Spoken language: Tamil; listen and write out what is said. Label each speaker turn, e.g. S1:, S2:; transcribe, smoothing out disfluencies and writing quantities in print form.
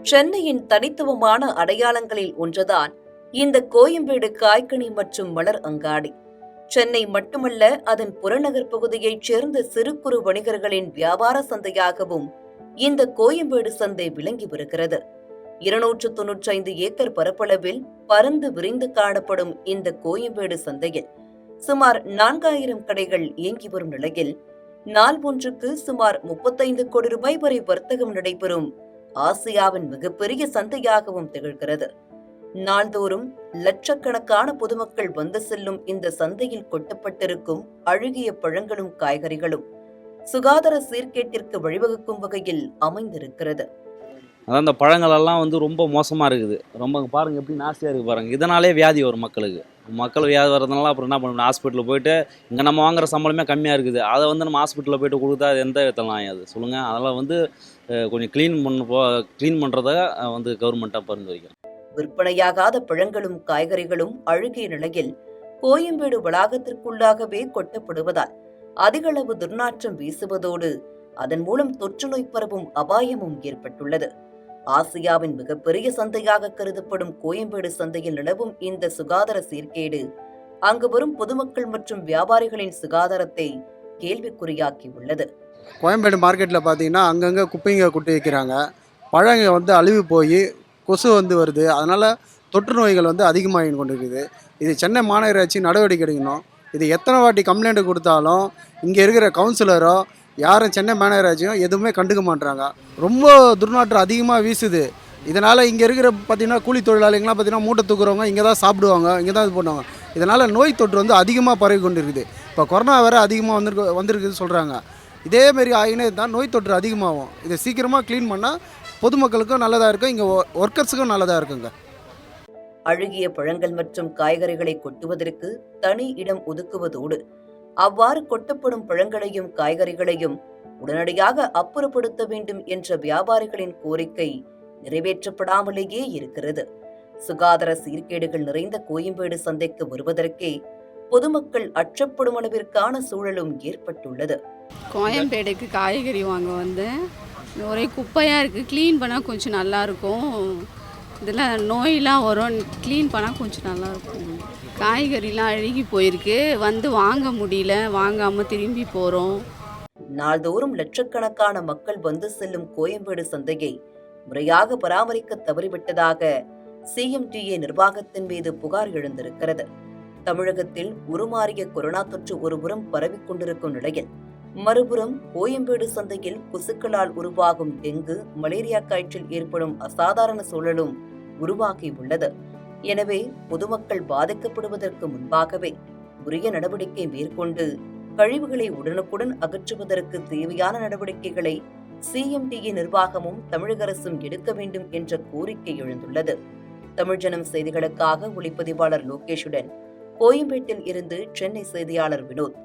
S1: சென்னையின் தனித்துவமான அடையாளங்களில் ஒன்றுதான் இந்த கோயம்பேடு காய்கனி மற்றும் மலர் அங்காடி. சென்னை மட்டுமல்ல, அதன் புறநகர் பகுதியைச் சேர்ந்த சிறு குறு வணிகர்களின் வியாபார சந்தையாகவும் இந்த கோயம்பேடு சந்தை விளங்கி வருகிறது. 295 ஏக்கர் பரப்பளவில் பரந்து விரிந்து காணப்படும் இந்த கோயம்பேடு சந்தையில் சுமார் 4000 கடைகள் இயங்கி வரும் நிலையில் நாள் ஒன்றுக்கு சுமார் 35 கோடி ரூபாய் வரை வர்த்தகம் நடைபெறும் ஆசியாவின் மிகப்பெரிய சந்தையாகவும் திகழ்கிறது. நாள்தோறும் லட்சக்கணக்கான பொதுமக்கள் வந்து செல்லும் இந்த சந்தையில் கொட்டப்பட்டிருக்கும் அழுகிய பழங்களும் காய்கறிகளும் சுகாதார சீர்கேட்டிற்கு வழிவகுக்கும் வகையில் அமைந்திருக்கிறது.
S2: அதான் இந்த பழங்கள் எல்லாம் ரொம்ப மோசமாக இருக்குது. ரொம்ப பாருங்கள் எப்படி நாஸ்தியாக இருக்குது பாருங்கள். இதனாலே வியாதி வரும் மக்கள் வியாதி வரதுனால அப்புறம் என்ன பண்ணணும், ஹாஸ்பிட்டலில் போயிட்டு இங்கே நம்ம வாங்குற சம்பளமே கம்மியாக இருக்குது. அதை நம்ம ஹாஸ்பிட்டலில் போயிட்டு கொடுத்தா அது எந்த விதத்தெல்லாம் அது சொல்லுங்கள். அதெல்லாம் கொஞ்சம் க்ளீன் பண்ணுறத கவர்மெண்ட்டாக பரிந்துரைக்கும்.
S1: விற்பனையாகாத பழங்களும் காய்கறிகளும் அழுகிய நிலையில் கோயம்பேடு வளாகத்திற்குள்ளாகவே கொட்டப்படுவதால் அதிகளவு துர்நாற்றம் வீசுவதோடு அதன் மூலம் தொற்று நோய் பரவும் அபாயமும் ஏற்பட்டுள்ளது. ஆசியாவின் மிகப்பெரிய சந்தையாக கருதப்படும் கோயம்பேடு சந்தையில் நிலவும் இந்த சுகாதார சீர்கேடு அங்கு வரும் பொதுமக்கள் மற்றும் வியாபாரிகளின் சுகாதாரத்தை கேள்விக்குறியாக்கியுள்ளது.
S3: கோயம்பேடு மார்க்கெட்டில் பார்த்தீங்கன்னா அங்கங்கே குப்பைங்க கொட்டி வைக்கிறாங்க. பழங்க அழிவு போய் கொசு வருது. அதனால் தொற்று நோய்கள் அதிகமாகி கொண்டு இருக்குது. இது சென்னை மாநகராட்சி நடவடிக்கை எடுக்கணும். இது எத்தனை வாட்டி கம்ப்ளைண்ட் கொடுத்தாலும் இங்கே இருக்கிற கவுன்சிலரோ யாரும் சென்னை மாநகராட்சியும் எதுவுமே கண்டுக்க மாட்டுறாங்க. ரொம்ப துர்நாற்றம் அதிகமாக வீசுது. இதனால் இங்கே இருக்கிற பார்த்திங்கன்னா கூலி தொழிலாளிகள்லாம் பார்த்திங்கன்னா மூட்டை தூக்குறவங்க இங்கே தான் சாப்பிடுவாங்க, இங்கே தான் இது பண்ணுவாங்க. இதனால் நோய் தொற்று அதிகமாக பரவி கொண்டு இருக்குது. இப்போ கொரோனா வேறு அதிகமாக வந்திருக்குது சொல்கிறாங்க. இதேமாரி ஆகினே தான் நோய் தொற்று அதிகமாகும். இதை சீக்கிரமாக க்ளீன் பண்ணால் பொதுமக்களுக்கும் நல்லதாக இருக்கும், இங்கே ஒர்க்கர்ஸுக்கும் நல்லதாக இருக்குங்க.
S1: அழுகிய பழங்கள் மற்றும் காய்கறிகளை கொட்டுவதற்கு தனி இடம் ஒதுக்குவதோடு அவ்வாறு கொட்டப்படும் பழங்களையும் காய்கறிகளையும் உடனடியாக அப்புறப்படுத்த வேண்டும் என்ற வியாபாரிகளின் கோரிக்கை நிறைவேற்றப்படாமலேயே இருக்கிறது. சுகாதார சீர்கேடுகள் நிறைந்த கோயம்பேடு சந்தைக்கு வருவதற்கே பொதுமக்கள் அச்சப்படும் அளவிற்கான சூழலும் ஏற்பட்டுள்ளது.
S4: கோயம்பேடுக்கு காய்கறி வாங்க ஒரே குப்பையாக இருக்குது. க்ளீன் பண்ணால் கொஞ்சம் நல்லாயிருக்கும். இதில் நோயெலாம் வரும், க்ளீன் பண்ணால் கொஞ்சம் நல்லாயிருக்கும். காய்கறிலாம் அழுகி போயிருக்கு, வாங்க முடியல, வாங்காமல் திரும்பி போகிறோம்.
S1: நாள்தோறும் லட்சக்கணக்கான மக்கள் வந்து செல்லும் கோயம்பேடு சந்தையை முறையாக பராமரிக்க தவறிவிட்டதாக CMTA நிர்வாகத்தின் மீது புகார் எழுந்திருக்கிறது. தமிழகத்தில் உருமாறிய கொரோனா தொற்று ஒருபுறம் பரவிக்கொண்டிருக்கும் நிலையில் மறுபுறம் கோயம்பேடு சந்தையில் கொசுக்களால் உருவாகும் டெங்கு, மலேரியா காய்ச்சல் ஏற்படும் அசாதாரண சூழலும் உருவாகியுள்ளது. எனவே பொதுமக்கள் பாதிக்கப்படுவதற்கு முன்பாகவே உரிய நடவடிக்கை மேற்கொண்டு கழிவுகளை உடனுக்குடன் அகற்றுவதற்கு தேவையான நடவடிக்கைகளை CMTA நிர்வாகமும் தமிழக அரசும் எடுக்க வேண்டும் என்ற கோரிக்கை எழுந்துள்ளது. தமிழ்ஜனம் செய்திகளுக்காக ஒளிப்பதிவாளர் லோகேஷுடன் கோயம்பேட்டில் இருந்து சென்னை செய்தியாளர் வினோத்.